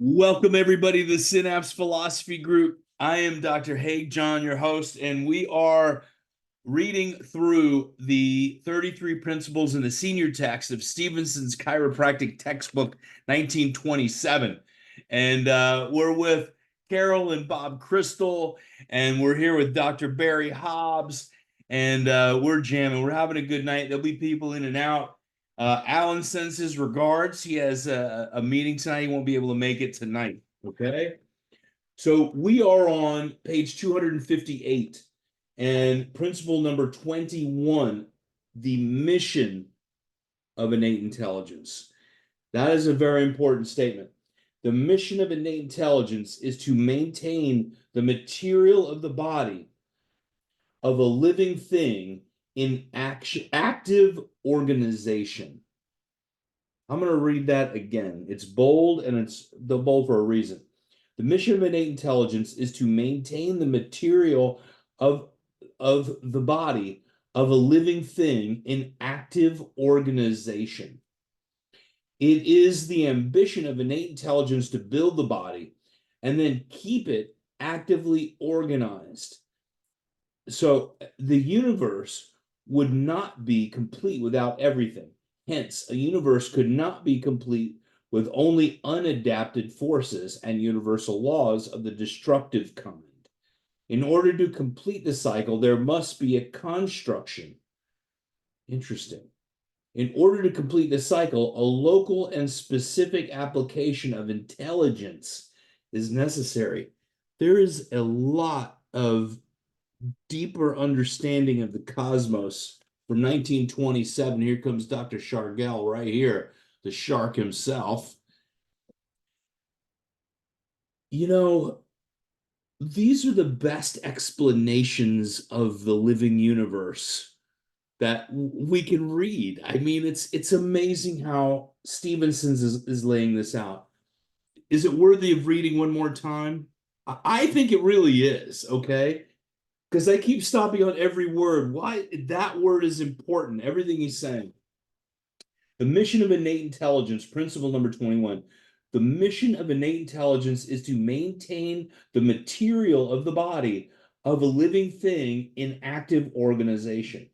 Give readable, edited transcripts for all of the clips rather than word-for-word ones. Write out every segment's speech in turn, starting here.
Welcome, everybody, to the Synapse Philosophy Group. I am Dr. Haig, John, your host, and we are reading through the 33 principles in the senior text of Stephenson's Chiropractic textbook, 1927. And we're with Carol and Bob Crystal, and we're here with Dr. Barry Hobbs, and we're jamming. We're having a good night. There'll be people in and out. Alan sends his regards. He has a meeting tonight. He won't be able to make it tonight. Okay. So we are on page 258 and principle number 21, the mission of innate intelligence. That is a very important statement. The mission of innate intelligence is to maintain the material of the body of a living thing in active organization. I'm going to read that again. It's bold, and it's bold for a reason. The mission of innate intelligence is to maintain the material of the body of a living thing in active organization. It is the ambition of innate intelligence to build the body and then keep it actively organized. So the universe would not be complete without everything. Hence, a universe could not be complete with only unadapted forces and universal laws of the destructive kind. In order to complete the cycle, there must be a construction. Interesting. In order to complete the cycle, a local and specific application of intelligence is necessary. There is a lot of deeper understanding of the cosmos from 1927. Here comes Dr. Shargel right here, the shark himself. You know, these are the best explanations of the living universe that we can read. I mean, it's amazing how Stephenson is laying this out. Is it worthy of reading one more time? I think it really is, okay? Because I keep stopping on every word. Why that word is important, everything he's saying. The mission of innate intelligence, principle number 21. The mission of innate intelligence is to maintain the material of the body of a living thing in active organization.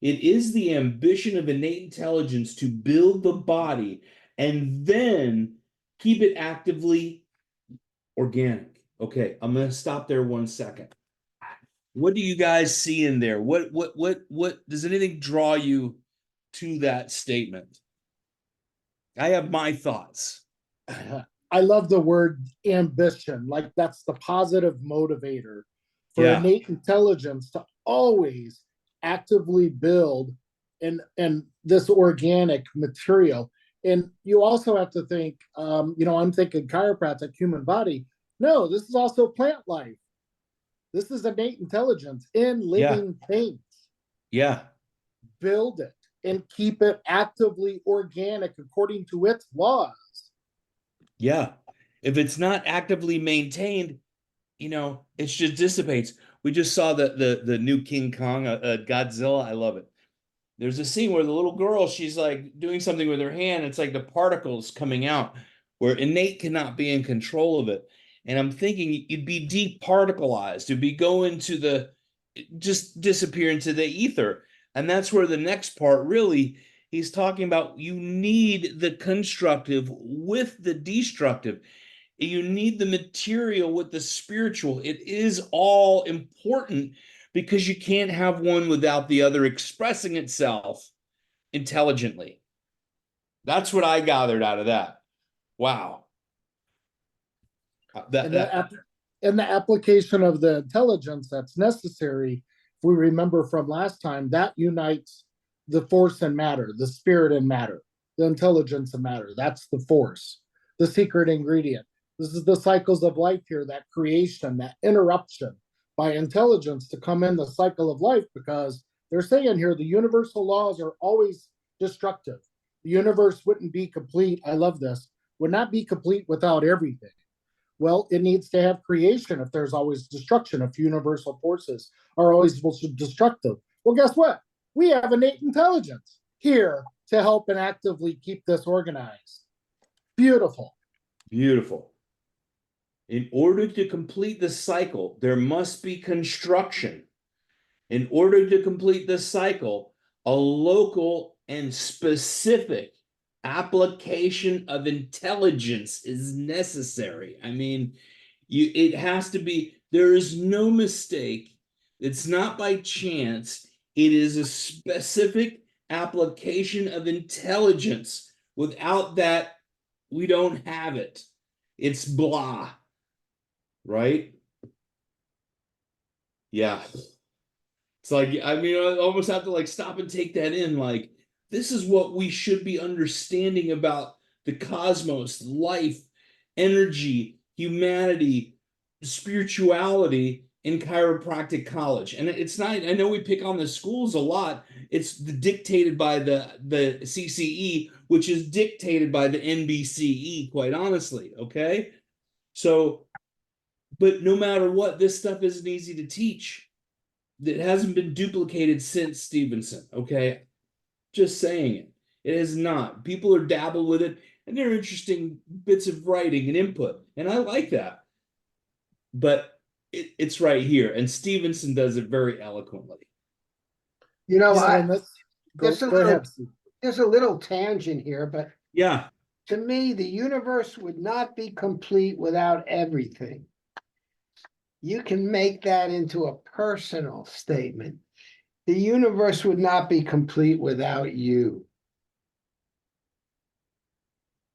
It is the ambition of innate intelligence to build the body and then keep it actively organic. Okay, I'm going to stop there 1 second. What do you guys see in there? What does anything draw you to that statement? I have my thoughts. I love the word ambition. Like, that's the positive motivator for innate intelligence to always actively build and this organic material. And you also have to think, I'm thinking chiropractic, human body. No, this is also plant life. This is innate intelligence in living things. Yeah. Build it and keep it actively organic according to its laws. Yeah. If it's not actively maintained, it just dissipates. We just saw the new King Kong, Godzilla. I love it. There's a scene where the little girl, she's like doing something with her hand. It's like the particles coming out where innate cannot be in control of it. And I'm thinking you'd be departicleized, you'd be going to just disappear into the ether. And that's where the next part really, he's talking about you need the constructive with the destructive. You need the material with the spiritual. It is all important because you can't have one without the other expressing itself intelligently. That's what I gathered out of that. Wow. And the application of the intelligence that's necessary, if we remember from last time, that unites the force and matter, the spirit and matter, the intelligence and matter. That's the force, the secret ingredient. This is the cycles of life here, that creation, that interruption by intelligence to come in the cycle of life, because they're saying here the universal laws are always destructive. The universe wouldn't be complete. I love this. Would not be complete without everything. Well, it needs to have creation if there's always destruction, if universal forces are always destructive. Well, guess what? We have innate intelligence here to help and actively keep this organized. Beautiful. Beautiful. In order to complete the cycle, there must be construction. In order to complete the cycle, a local and specific application of intelligence is necessary. I mean, it has to be, there is no mistake. It's not by chance. It is a specific application of intelligence. Without that, we don't have it. It's blah, right? Yeah. It's like, I mean, I almost have to like stop and take that in. Like, this is what we should be understanding about the cosmos, life, energy, humanity, spirituality in chiropractic college. And it's not, I know we pick on the schools a lot. It's dictated by the CCE, which is dictated by the NBCE, quite honestly. Okay. So, but no matter what, this stuff isn't easy to teach. It hasn't been duplicated since Stephenson. Okay. Just saying it. It has not. People are dabbled with it, and they're interesting bits of writing and input. And I like that. But it's right here. And Stephenson does it very eloquently. You know, Go ahead, Steve. there's a little tangent here, but Yeah. to me, the universe would not be complete without everything. You can make that into a personal statement. The universe would not be complete without you.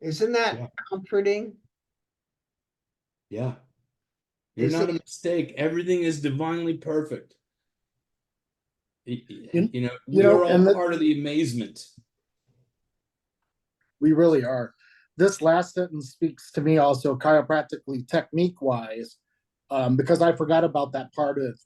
Isn't that comforting? Yeah. You're not a mistake. Everything is divinely perfect. You know, we are all part of the amazement. We really are. This last sentence speaks to me also chiropractically, technique-wise, because I forgot about that part of,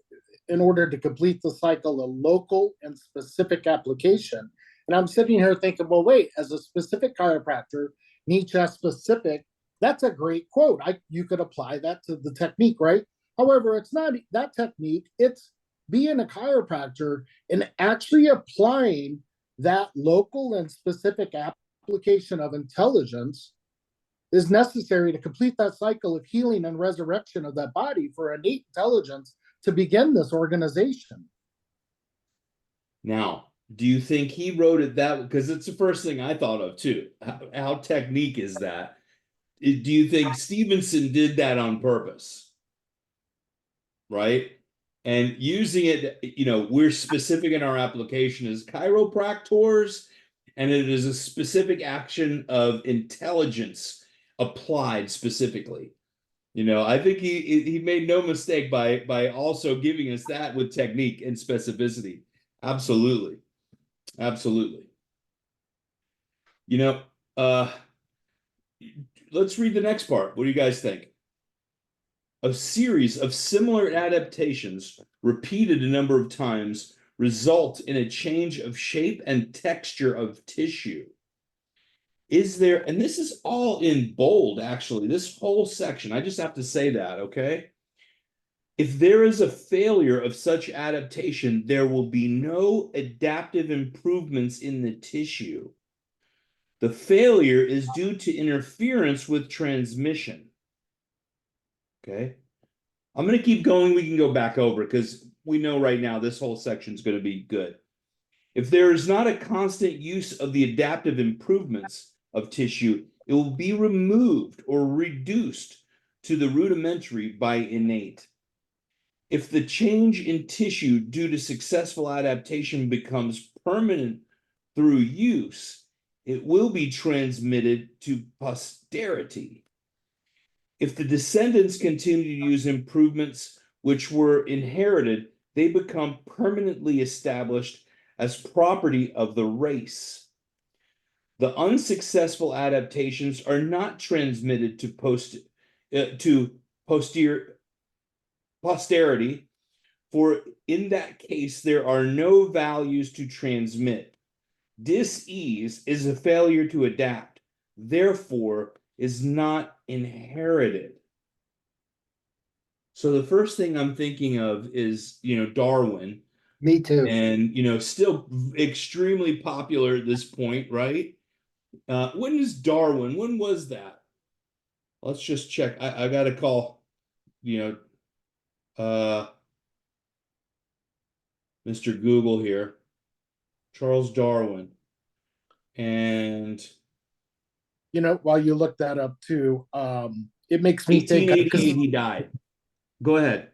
in order to complete the cycle, a local and specific application. And I'm sitting here thinking, well, wait, as a specific chiropractor, Nietzsche specific, that's a great quote. You could apply that to the technique, right? However, it's not that technique, it's being a chiropractor and actually applying that local and specific application of intelligence is necessary to complete that cycle of healing and resurrection of that body for innate intelligence to begin this organization. Now, do you think he wrote it that? Because it's the first thing I thought of too. How technique is that? Do you think Stephenson did that on purpose? Right? And using it, you know, we're specific in our application as chiropractors, and it is a specific action of intelligence applied specifically. You know, I think he made no mistake by also giving us that with technique and specificity. Absolutely. Absolutely. You know, let's read the next part. What do you guys think? A series of similar adaptations repeated a number of times result in a change of shape and texture of tissue. Is there, and this is all in bold, actually, this whole section, I just have to say that, okay? If there is a failure of such adaptation, there will be no adaptive improvements in the tissue. The failure is due to interference with transmission. Okay. I'm going to keep going. We can go back over because we know right now this whole section is going to be good. If there is not a constant use of the adaptive improvements of tissue, it will be removed or reduced to the rudimentary by innate. If the change in tissue due to successful adaptation becomes permanent through use, it will be transmitted to posterity. If the descendants continue to use improvements which were inherited, they become permanently established as property of the race. The unsuccessful adaptations are not transmitted to posterity, for in that case there are no values to transmit. Dis-ease is a failure to adapt, therefore is not inherited. So the first thing I'm thinking of is, you know, Darwin. Me too. And, you know, still extremely popular at this point, right? When is Darwin? When was that? let's just check. I gotta call, Mr. Google here, Charles Darwin, and While you look that up too, it makes me think, 1888 he died. Go ahead.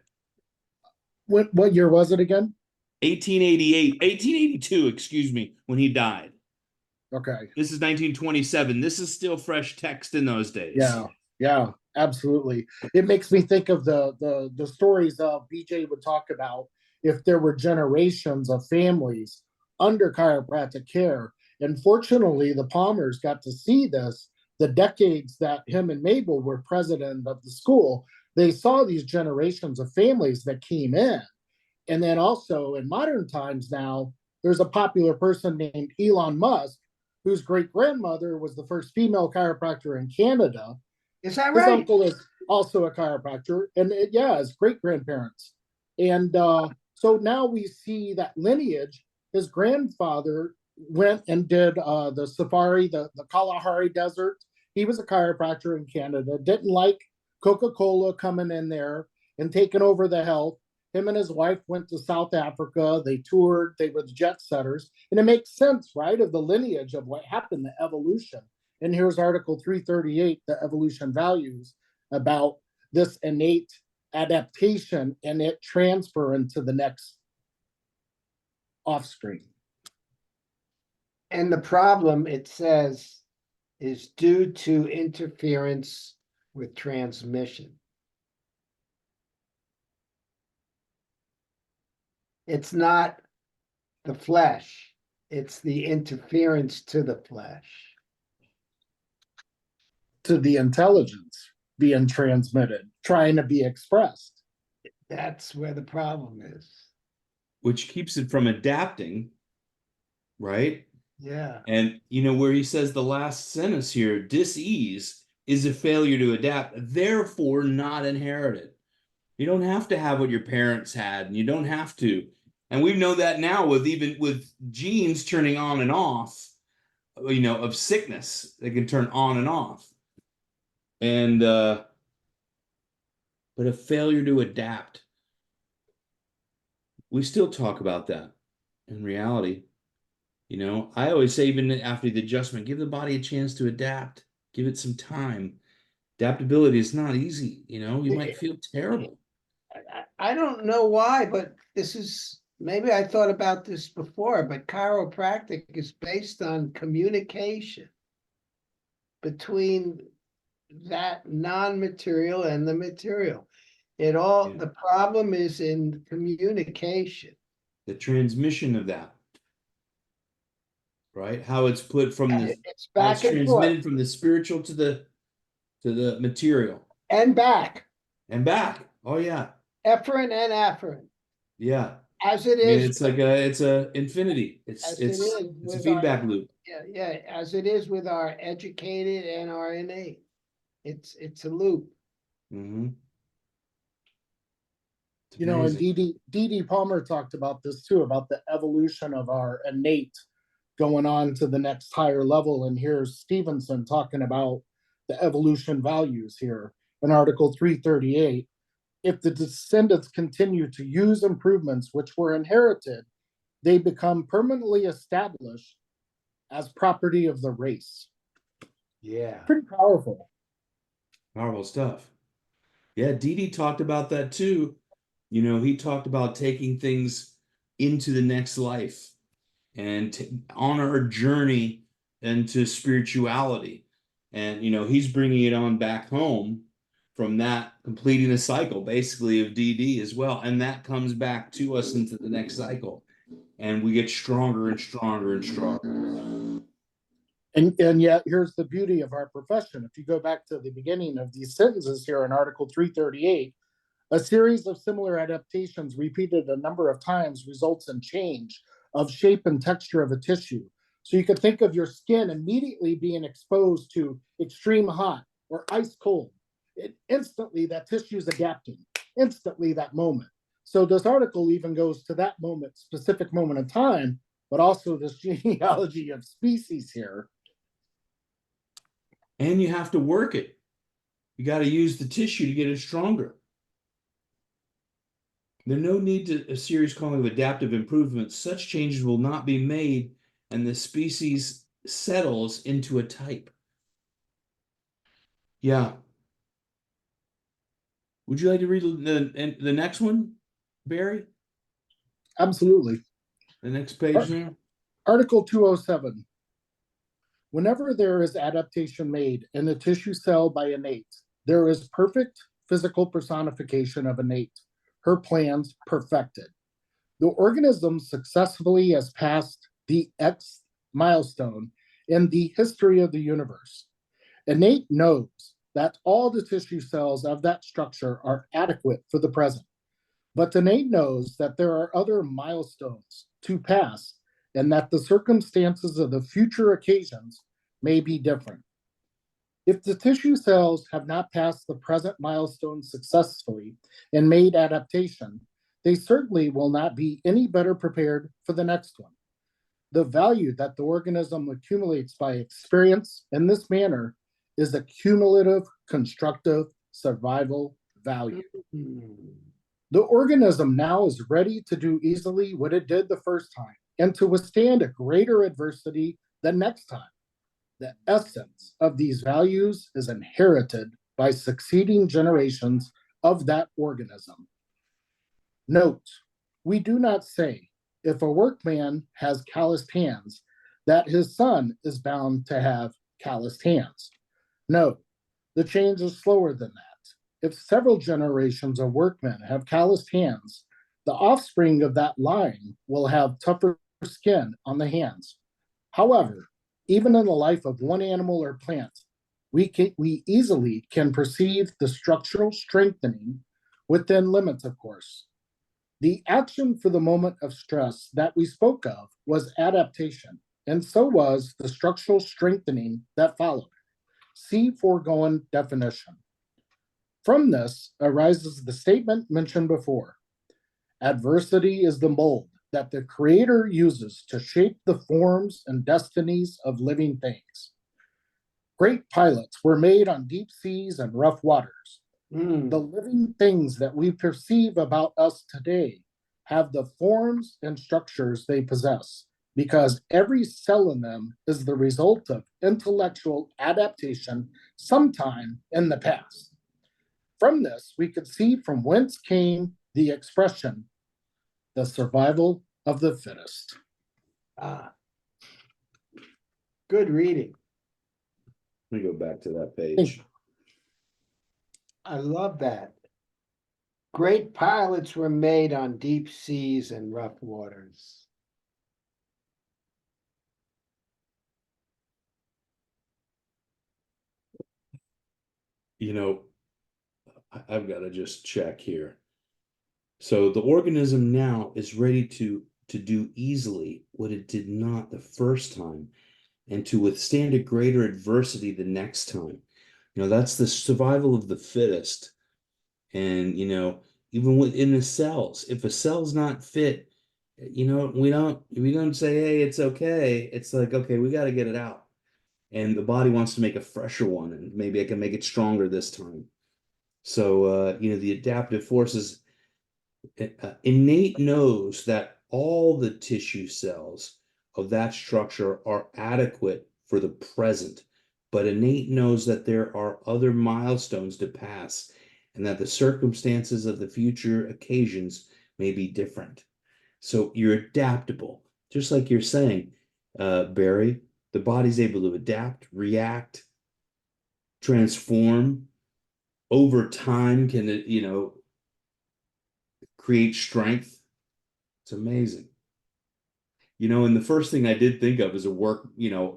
What year was it again? 1882, excuse me, when he died. Okay. This is 1927. This is still fresh text in those days. Yeah, absolutely. It makes me think of the stories BJ would talk about if there were generations of families under chiropractic care. And fortunately, the Palmers got to see this the decades that him and Mabel were president of the school. They saw these generations of families that came in. And then also in modern times now, there's a popular person named Elon Musk, whose great-grandmother was the first female chiropractor in Canada. Is that His right? uncle is also a chiropractor, and his great-grandparents. And so now we see that lineage. His grandfather went and did the safari, the Kalahari Desert. He was a chiropractor in Canada, didn't like Coca-Cola coming in there and taking over the health. Him and his wife went to South Africa. They toured. They were the jet setters. And it makes sense, right, of the lineage of what happened, the evolution. And here's Article 338, the evolution values, about this innate adaptation and it transfer into the next offspring. And the problem, it says, is due to interference with transmission. It's not the flesh, it's the interference to the flesh. To the intelligence being transmitted, trying to be expressed. That's where the problem is. Which keeps it from adapting, right? Yeah. And where he says the last sentence here, dis-ease is a failure to adapt, therefore not inherited. You don't have to have what your parents had, and you don't have to. And we know that now with genes turning on and off, of sickness, they can turn on and off. And but a failure to adapt. We still talk about that in reality. I always say, even after the adjustment, give the body a chance to adapt. Give it some time. Adaptability is not easy. You might feel terrible. I don't know why, but maybe I thought about this before, but chiropractic is based on communication between that non-material and the material. The problem is in communication. The transmission of that. Right? How it's put from it's back and transmitted forth. from the spiritual to the material. And back. And back. Oh yeah. Efferent and afferent. Yeah. As it is. It's a infinity. It's a feedback loop. Yeah, as it is with our educated and our innate. It's a loop. Mm-hmm. And D.D. Palmer talked about this too, about the evolution of our innate going on to the next higher level. And here's Stephenson talking about the evolution values here in Article 338. If the descendants continue to use improvements which were inherited, they become permanently established as property of the race. Yeah. Pretty powerful. Powerful stuff. Yeah, D.D. talked about that too. He talked about taking things into the next life and on our journey into spirituality. And, he's bringing it on back home from that, completing the cycle basically of DD as well. And that comes back to us into the next cycle. And we get stronger and stronger and stronger. And yet here's the beauty of our profession. If you go back to the beginning of these sentences here in Article 338, a series of similar adaptations repeated a number of times results in change of shape and texture of a tissue. So you could think of your skin immediately being exposed to extreme hot or ice cold. Instantly, that tissue is adapting. Instantly, that moment. So this article even goes to that moment, specific moment in time, but also this genealogy of species here. And you have to work it. You got to use the tissue to get it stronger. There's no need to a serious calling of adaptive improvements. Such changes will not be made, and the species settles into a type. Yeah. Would you like to read the next one, Barry? Absolutely. The next page there? Article 207. Whenever there is adaptation made in the tissue cell by innate, there is perfect physical personification of innate, her plans perfected. The organism successfully has passed the X milestone in the history of the universe. Innate knows that all the tissue cells of that structure are adequate for the present, but innate knows that there are other milestones to pass and that the circumstances of the future occasions may be different. If the tissue cells have not passed the present milestone successfully and made adaptation, they certainly will not be any better prepared for the next one. The value that the organism accumulates by experience in this manner is a cumulative, constructive survival value. The organism now is ready to do easily what it did the first time and to withstand a greater adversity the next time. The essence of these values is inherited by succeeding generations of that organism. Note, we do not say if a workman has calloused hands that his son is bound to have calloused hands. No, the change is slower than that. If several generations of workmen have calloused hands, the offspring of that line will have tougher skin on the hands. However, even in the life of one animal or plant, we easily can perceive the structural strengthening within limits, of course. The action for the moment of stress that we spoke of was adaptation, and so was the structural strengthening that followed. See foregoing definition. From this arises the statement mentioned before. Adversity is the mold that the Creator uses to shape the forms and destinies of living things. Great pilots were made on deep seas and rough waters. The living things that we perceive about us today have the forms and structures they possess because every cell in them is the result of intellectual adaptation sometime in the past. From this, we could see from whence came the expression, the survival of the fittest. Good reading. Let me go back to that page. I love that. Great pilots were made on deep seas and rough waters. You know, I've got to just check here. So the organism now is ready to do easily what it did not the first time and to withstand a greater adversity the next time. That's the survival of the fittest. And, even within the cells, if a cell's not fit, we don't say, hey, it's okay. It's like, okay, we got to get it out. And the body wants to make a fresher one, and maybe I can make it stronger this time. So, the adaptive forces, innate knows that all the tissue cells of that structure are adequate for the present, but innate knows that there are other milestones to pass and that the circumstances of the future occasions may be different. So you're adaptable, just like you're saying, Barry. The body's able to adapt, react, transform over time. Can it, create strength? It's amazing. And the first thing I did think of is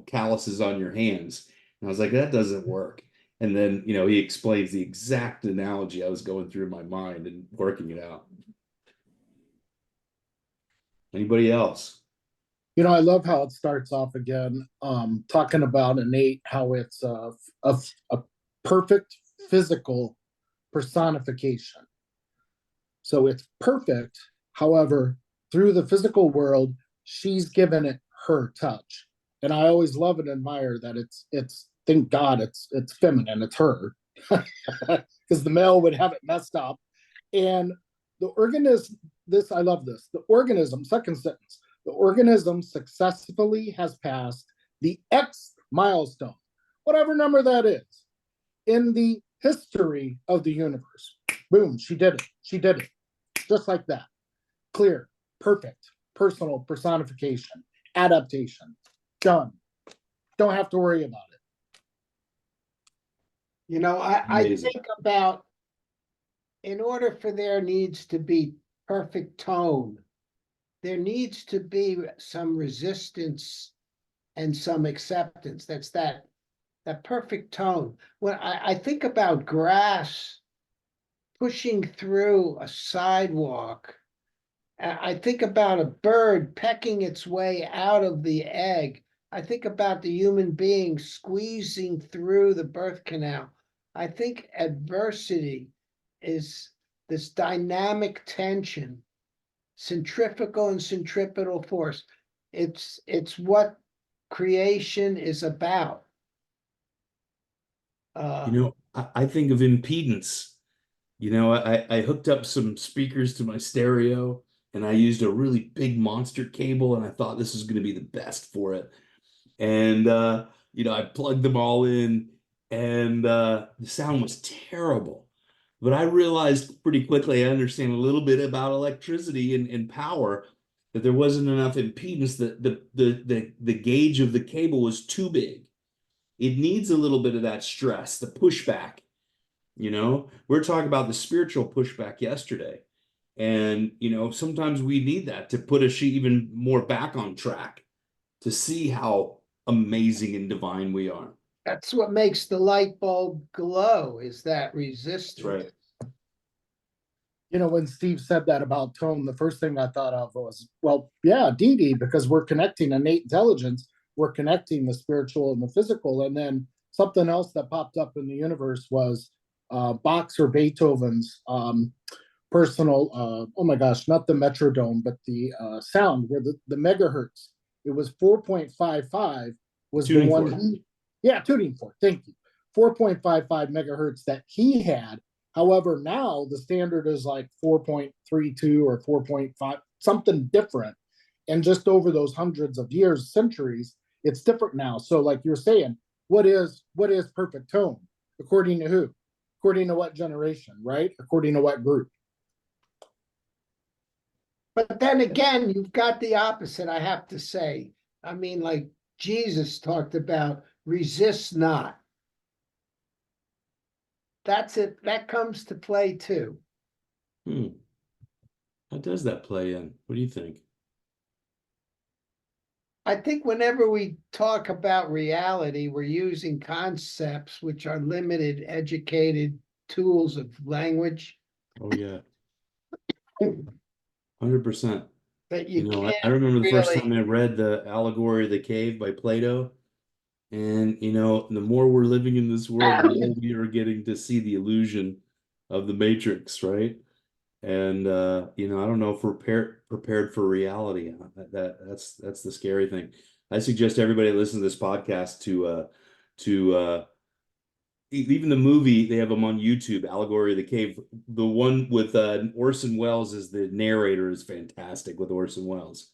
calluses on your hands. And I was like, that doesn't work. And then, he explains the exact analogy I was going through in my mind and working it out. Anybody else? I love how it starts off again, talking about innate, how it's a perfect physical personification. So it's perfect. However, through the physical world, she's given it her touch. And I always love and admire that it's thank God it's feminine, it's her. because the male would have it messed up. And the organism, this, I love this. The organism, second sentence, the organism successfully has passed the X milestone, whatever number that is, in the history of the universe. Boom, she did it. She did it. Just like that. Clear, perfect, personal personification, adaptation. Done. Don't have to worry about it. You know, I Amazing. think about, in order for there needs to be perfect tone, there needs to be some resistance and some acceptance. That's that perfect tone. When I think about grass pushing through a sidewalk, I think about a bird pecking its way out of the egg. I think about the human being squeezing through the birth canal. I think adversity is this dynamic tension, centrifugal and centripetal force. It's what creation is about. I think of impedance. I hooked up some speakers to my stereo and I used a really big monster cable and I thought this was going to be the best for it. And, I plugged them all in and the sound was terrible. But I realized pretty quickly I understand a little bit about electricity and power, that there wasn't enough impedance, that the gauge of the cable was too big. It needs a little bit of that stress, the pushback. We're talking about the spiritual pushback yesterday. And, sometimes we need that to put us even more back on track to see how amazing and divine we are. That's what makes the light bulb glow, is that resistance. That's right. When Steve said that about tone, the first thing I thought of was, well, yeah, Dee, because we're connecting innate intelligence, we're connecting the spiritual and the physical. And then something else that popped up in the universe was Bach's or Beethoven's personal, oh my gosh, not the metrodome, but the sound where the megahertz, it was 4.55 was Tuning the one fork. tuning fork, thank you. 4.55 megahertz that he had. However, now the standard is like 4.32 or 4.5, something different. And just over those hundreds of years, centuries, it's different now. So like you're saying, what is perfect tone? According to who? According to what generation, right? According to what group? But then again, you've got the opposite, I have to say. I mean, like Jesus talked about, resist not. That's it. That comes to play too. How does that play in? What do you think? I think whenever we talk about reality, we're using concepts which are limited, educated tools of language. Oh, yeah. 100%. That you can't I remember the first really- time I read the Allegory of the Cave by Plato. And, the more we're living in this world, the more we are getting to see the illusion of the Matrix, right? And, I don't know if we're prepared for reality. That's the scary thing. I suggest everybody listen to this podcast to even the movie, they have them on YouTube, Allegory of the Cave. The one with Orson Welles as the narrator is fantastic, with Orson Welles.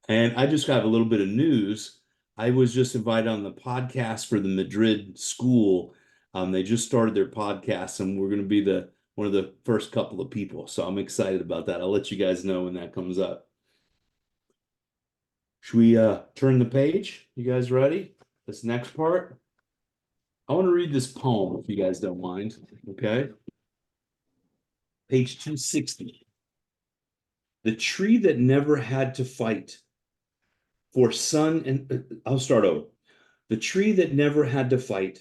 And I just got a little bit of news. I was just invited on the podcast for the Madrid school. They just started their podcast, and we're going to be one of the first couple of people. So I'm excited about that. I'll let you guys know when that comes up. Should we turn the page? You guys ready? This next part. I want to read this poem, if you guys don't mind. Okay. Page 260. The tree that never had to fight for sun and I'll start over. The tree that never had to fight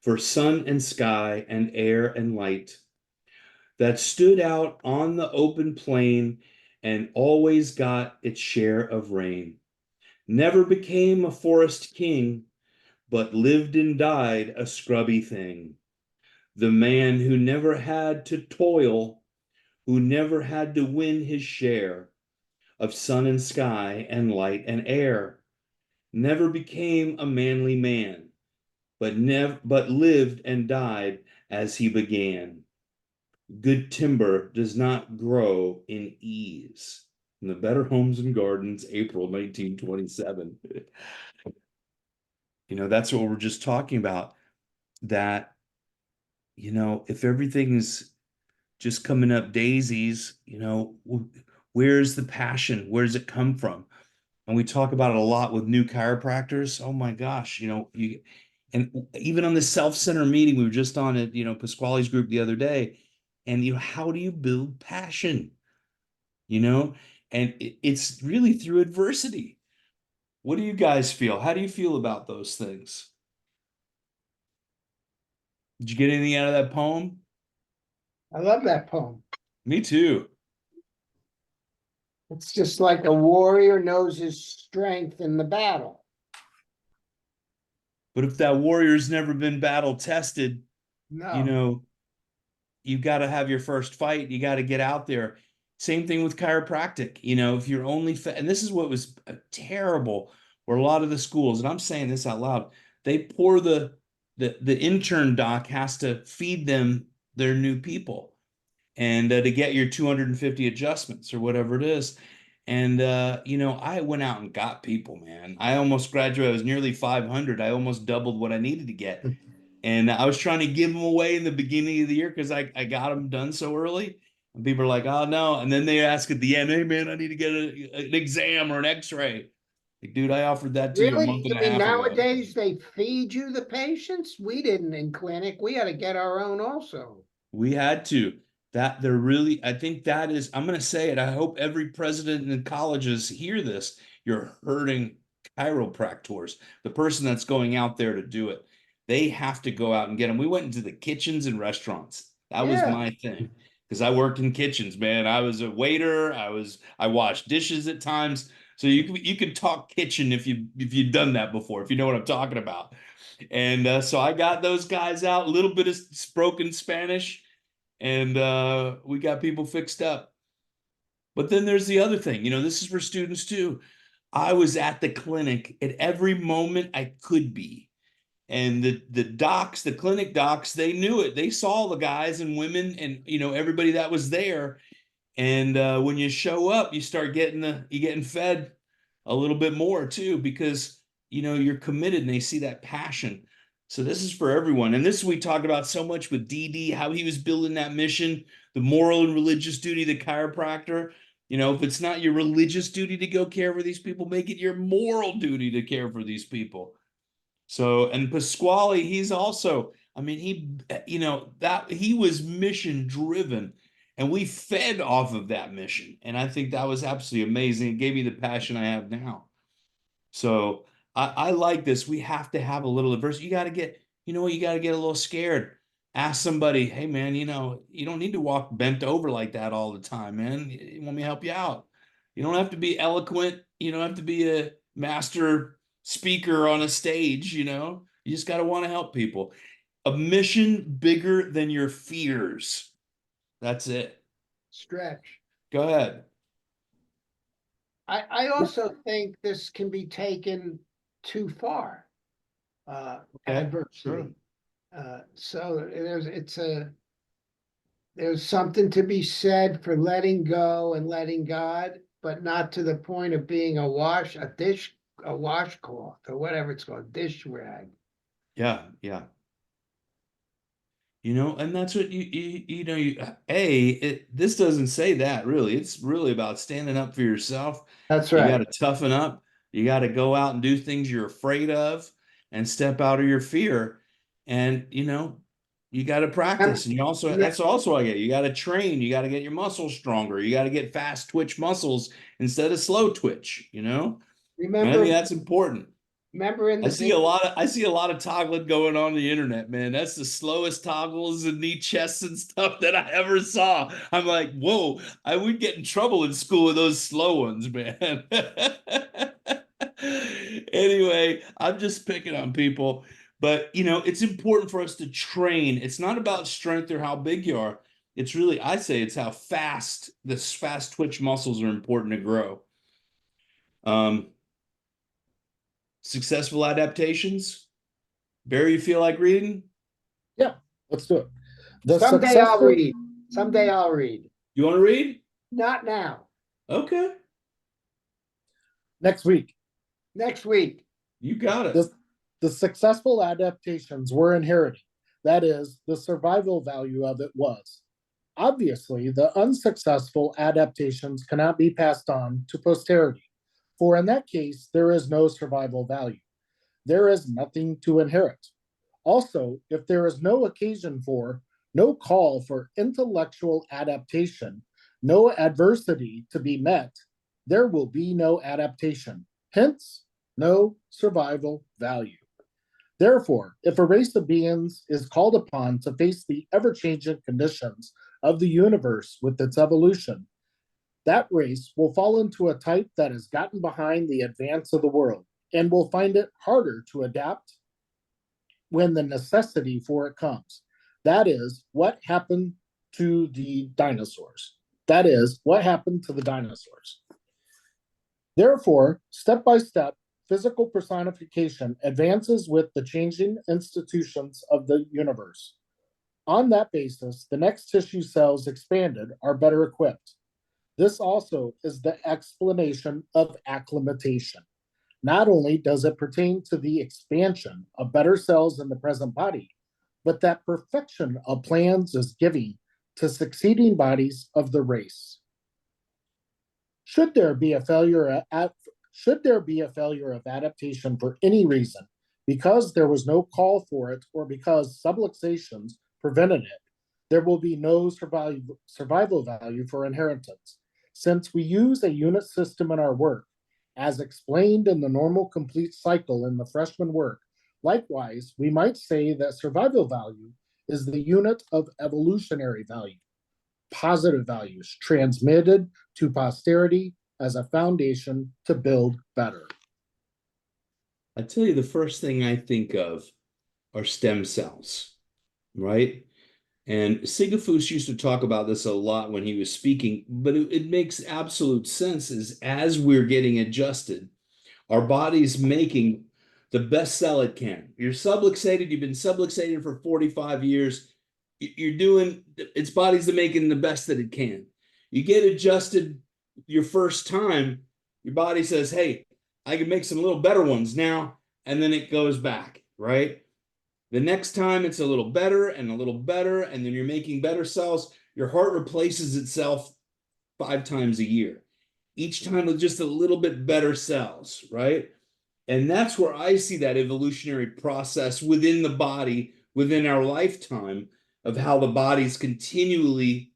for sun and sky and air and light, that stood out on the open plain and always got its share of rain, never became a forest king, but lived and died a scrubby thing. The man who never had to toil, who never had to win his share of sun and sky and light and air, never became a manly man, but lived and died as he began. Good timber does not grow in ease. In the Better Homes and Gardens, April 1927. That's what we're just talking about. That, if everything is just coming up daisies, where's the passion? Where does it come from? And we talk about it a lot with new chiropractors. Oh my gosh, and even on the self-center meeting, we were just on it, Pasquale's group the other day. And how do you build passion? And it's really through adversity. What do you guys feel? How do you feel about those things? Did you get anything out of that poem? I love that poem. Me too. It's just like a warrior knows his strength in the battle. But if that warrior's never been battle tested, No. You got to have your first fight. You got to get out there. Same thing with chiropractic. If you're only and this is what was terrible, where a lot of the schools, and I'm saying this out loud, they pour the intern doc has to feed them their new people, and to get your 250 adjustments or whatever it is. And I went out and got people, man. I almost graduated. I was nearly 500. I almost doubled what I needed to get. And I was trying to give them away in the beginning of the year because I got them done so early. And people are like, oh, no. And then they ask at the end, hey, man, I need to get an exam or an x-ray. Like, dude, I offered that to you a month Really? and I a mean, half ago. nowadays they feed you the patients? We didn't in clinic. We had to get our own also. We had to. That they're really, I think that is, I'm going to say it. I hope every president in colleges hear this. You're hurting chiropractors, the person that's going out there to do it. They have to go out and get them. We went into the kitchens and restaurants. That was Yeah. my thing because I worked in kitchens, man. I was a waiter. I washed dishes at times. So you can talk kitchen if you've done that before, if you know what I'm talking about. And so I got those guys out, a little bit of broken Spanish, and we got people fixed up. But then there's the other thing, this is for students too. I was at the clinic at every moment I could be. And the clinic docs, they knew it. They saw the guys and women and everybody that was there. And when you show up, you start getting fed a little bit more too, because you're committed and they see that passion. So this is for everyone. And this we talked about so much with DD, how he was building that mission, the moral and religious duty, the chiropractor. If it's not your religious duty to go care for these people, make it your moral duty to care for these people. So, and Pasquale, he's also, I mean, he was mission driven, and we fed off of that mission. And I think that was absolutely amazing. It gave me the passion I have now. So I like this. We have to have a little adversity. You got to get, you got to get a little scared. Ask somebody, hey man, you don't need to walk bent over like that all the time, man. You want me to help you out? You don't have to be eloquent. You don't have to be a master speaker on a stage, You just got to want to help people. A mission bigger than your fears. That's it. Stretch. Go ahead. I also think this can be taken too far. Okay, Adversity. sure. So there's something to be said for letting go and letting God, but not to the point of being a washcloth or whatever it's called, dish rag. Yeah, yeah. And that's what this doesn't say that really. It's really about standing up for yourself. That's You got right. to toughen up. You got to go out and do things you're afraid of and step out of your fear. And, you got to practice. And that's also I get, you got to train. You got to get your muscles stronger. You got to get fast twitch muscles instead of slow twitch, And I Remember, think that's important. remember in I the see a lot of toggling going on the internet, man. That's the slowest toggles and knee chests and stuff that I ever saw. I'm like, whoa, I would get in trouble in school with those slow ones, man. Anyway, I'm just picking on people, but it's important for us to train. It's not about strength or how big you are. It's really, I say, it's how fast this fast twitch muscles are important to grow. Successful adaptations. Barry, you feel like reading? Let's do it. The Someday I'll successful read. Someday I'll read. You want to read? Not now. Okay, next week. Next week. you got it. The successful adaptations were inherited. That is, the survival value of it was. Obviously, the unsuccessful adaptations cannot be passed on to posterity, for in that case, there is no survival value. There is nothing to inherit. Also, if there is no occasion for, no call for intellectual adaptation, no adversity to be met, there will be no adaptation. Hence, no survival value. Therefore, if a race of beings is called upon to face the ever-changing conditions of the universe with its evolution, that race will fall into a type that has gotten behind the advance of the world and will find it harder to adapt when the necessity for it comes. That is what happened to the dinosaurs. Therefore, step by step, physical personification advances with the changing institutions of the universe. On that basis, the next tissue cells expanded are better equipped. This also is the explanation of acclimatation. Not only does it pertain to the expansion of better cells in the present body, but that perfection of plans is giving to succeeding bodies of the race. Should there be a failure of adaptation for any reason, because there was no call for it or because subluxations prevented it, there will be no survival value for inheritance. Since we use a unit system in our work, as explained in the normal complete cycle in the freshman work, likewise, we might say that survival value is the unit of evolutionary value, positive values transmitted to posterity as a foundation to build better. I tell you, the first thing I think of are stem cells, right? And Sigafus used to talk about this a lot when he was speaking, but it makes absolute sense as we're getting adjusted, our body's making the best cell it can. You're subluxated, you've been subluxated for 45 years. You're doing, its body's making the best that it can. You get adjusted your first time, your body says, hey, I can make some little better ones now, and then it goes back, right? The next time it's a little better, and then you're making better cells. Your heart replaces itself 5 times a year, each time with just a little bit better cells, right? And that's where I see that evolutionary process within the body, within our lifetime, of how the body's continually,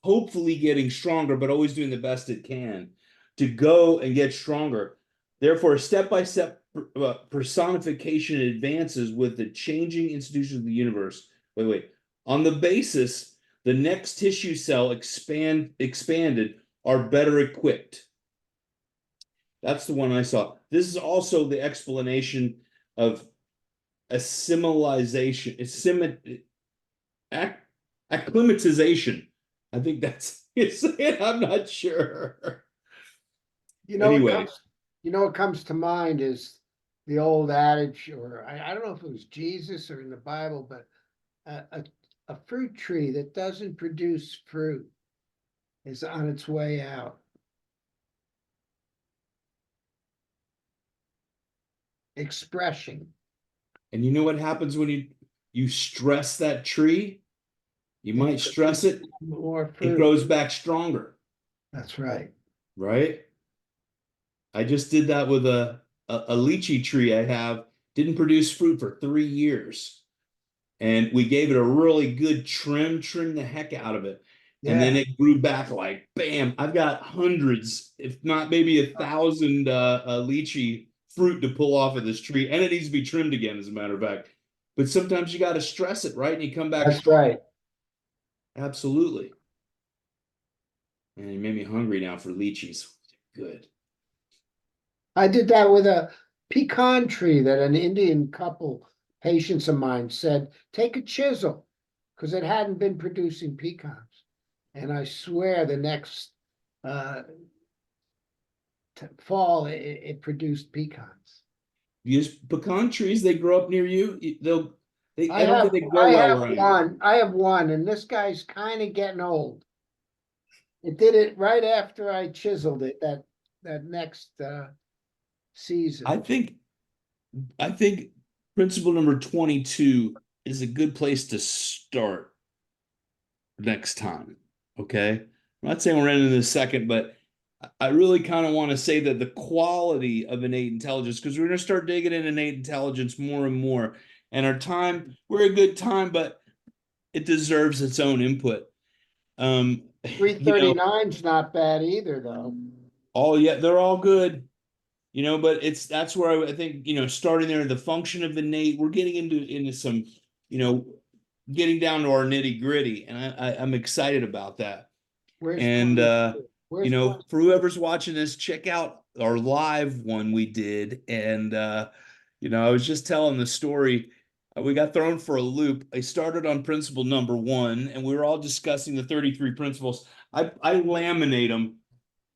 hopefully getting stronger, but always doing the best it can to go and get stronger. Therefore, step-by-step personification advances with the changing institutions of the universe. Wait. On the basis, the next tissue cell expanded are better equipped. That's the one I saw. This is also the explanation of acclimatization. I think that's it. I'm not sure. Anyway. What comes to mind is the old adage, or I don't know if it was Jesus or in the Bible, but a fruit tree that doesn't produce fruit is on its way out. Expression. And you know what happens when you stress that tree? You might stress it, more fruit. it grows back stronger. That's right. Right? I just did that with a lychee tree I have, didn't produce fruit for 3 years. And we gave it a really good trim the heck out of it. Yeah. And then it grew back like, bam, I've got hundreds, if not maybe 1,000 lychee fruit to pull off of this tree. And it needs to be trimmed again, as a matter of fact. But sometimes you got to stress it, right? And you come back. That's right. Absolutely. And you made me hungry now for lychees. Good. I did that with a pecan tree that an Indian couple, patients of mine, said, take a chisel, because it hadn't been producing pecans. And I swear the next fall, it produced pecans. Use pecan trees, they grow up near you. I I don't have, think they grow I well have around you. I have one, and this guy's kind of getting old. It did it right after I chiseled it, that next season. I think principle number 22 is a good place to start next time. Okay. I'm not saying we're ending this second, but I really kind of want to say that the quality of innate intelligence, because we're going to start digging in innate intelligence more and more. And our time, we're a good time, but it deserves its own input. You know, 339's not bad either, though. all yeah, they're all good. You know, but that's where I think, you know, starting there, the function of innate, we're getting into some, you know, getting down to our nitty gritty, and I'm excited about that. Where's And 22? you Where's know, 22? for whoever's watching this, check out our live one we did. And you know, I was just telling the story. We got thrown for a loop. I started on principle number 1, and we were all discussing the 33 principles. I laminate them,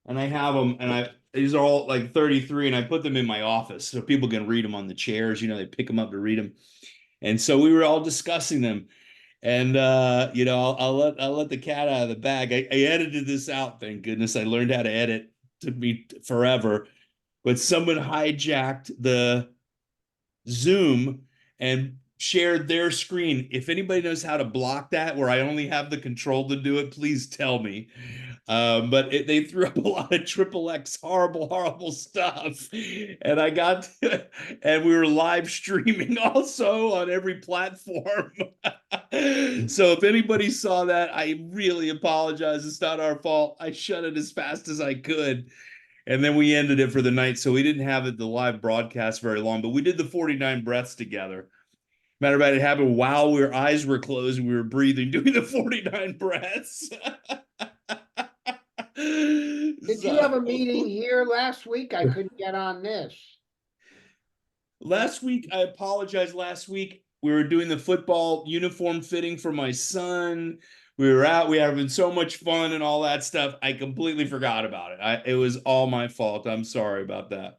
and I have them, and these are all like 33, and I put them in my office so people can read them on the chairs. You know, they pick them up to read them. And so we were all discussing them. And you know, I'll let the cat out of the bag. I edited this out, thank goodness. I learned how to edit. It took me forever. But someone hijacked the Zoom and shared their screen. If anybody knows how to block that, where I only have the control to do it, please tell me. But they threw up a lot of XXX horrible stuff, and and we were live streaming also on every platform. So if anybody saw that, I really apologize. It's not our fault. I shut it as fast as I could. And then we ended it for the night. So we didn't have the live broadcast very long, but we did the 49 breaths together. Matter of fact, it happened while our eyes were closed and we were breathing, doing the 49 breaths. Did you have a meeting here last week? I couldn't get on this. Last week, I apologize. Last week, we were doing the football uniform fitting for my son. We were out. We were having so much fun and all that stuff. I completely forgot about it. It was all my fault. I'm sorry about that.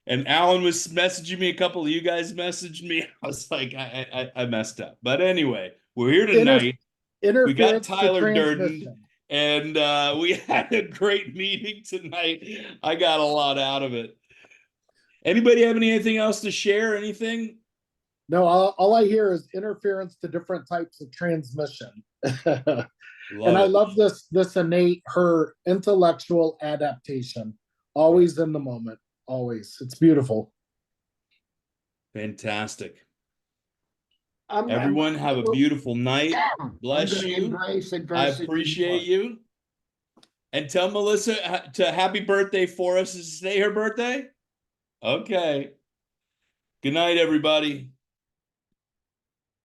And Alan was messaging me. A couple of you guys messaged me. I was like, I messed up. But anyway, we're here tonight. We got Interference to Tyler Durden, transmission. and we had a great meeting tonight. I got a lot out of it. Anybody have anything else to share? Anything? No, all I hear is interference to different types of transmission. And I love this innate, her intellectual adaptation, always in the moment, always. It's beautiful. Fantastic. I'm Everyone have a beautiful night. Bless gonna you. embrace I adversity appreciate more. you. And tell Melissa to happy birthday for us. Is today her birthday? Okay. Good night, everybody.